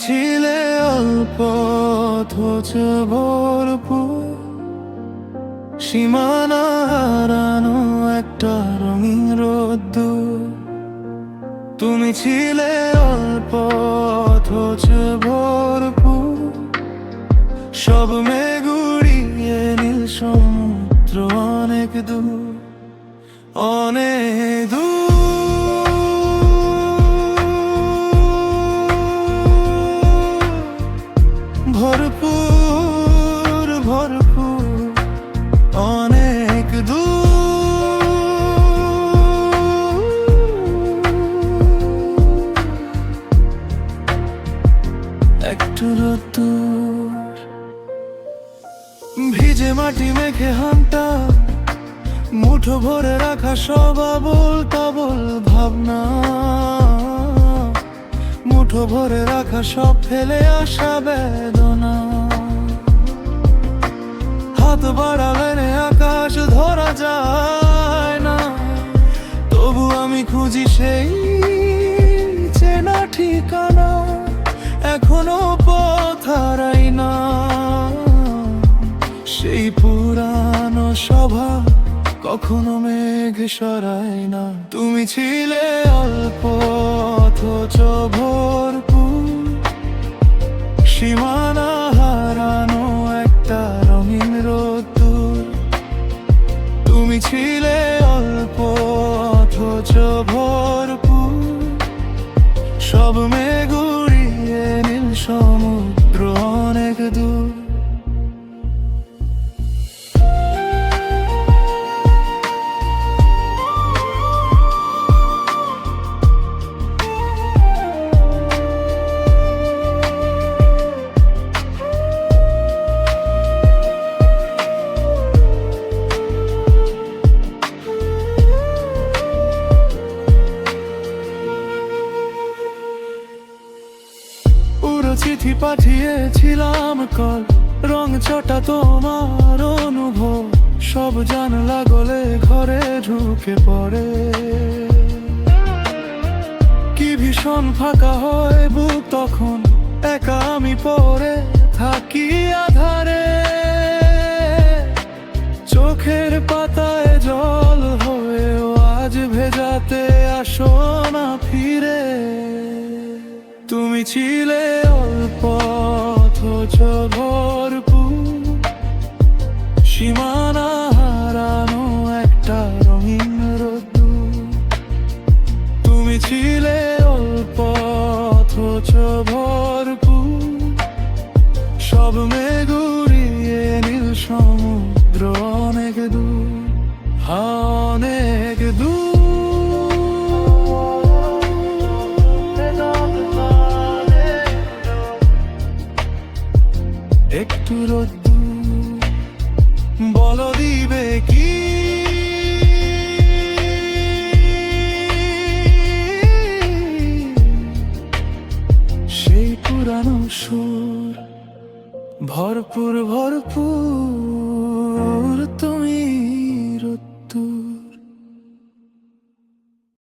ছিলে অল্প অথচ ভরপুর, সীমানা হারানো একটা রঙিন রোদ্দুর। তুমি ছিলে অল্প অথচ ভরপুর, সব মেঘ উড়িয়ে নীল সমুদ্র অনেক দূর, অনেক দূর। ভরপুর ভরপুর অনেক দূর। একটু রোদ্দুর, ভিজে মাটি মেখে হামটা, মুঠো ভরে রাখা সব আবোল তাবোল ভাবনা, মুঠো ভরে রাখা সব ফেলে আসা বেদনা। হাত বাড়ালে আকাশ ধরা যায় না, তবু আমি খুঁজি সেই চেনা ঠিকানা, এখনো পথ হারাই না সেই পুরানো সভা, কখনো মেঘ সরাই না। তুমি ছিলে অল্প অথচ ভরপুর, সীমানা হারানো একটা রঙিন রোদ্দুর। তুমি ছিলে অল্প অথচ ভরপুর, সব মেঘ উড়িয়ে নীল সমুদ্র অনেক দূর। চিঠি পাঠিয়েছিলাম কল, রং চটা তোমার অনুভব, সব জানলা গলে ঘরে ঢুকে পড়ে। কি ভীষণ ফাঁকা হয় বুক তখন, একা আমি পড়ে থাকি আধারে। চোখের পাতায় জল হয়েও আজ ভেজাতে আসো না ফিরে। তুমি ছিলে অল্প অথচ ভরপুর, সীমানা হারানো একটা রঙিন রোদ্দুর। তুমি ছিলে অল্প অথচ ভরপুর, সব মেঘ উড়িয়ে নীল সমুদ্র অনেক দূর, অনেক দূর। একটু রোদ্দুর, বলো দিবে কি সেই পুরানো সুর। ভরপুর ভরপুর তুমি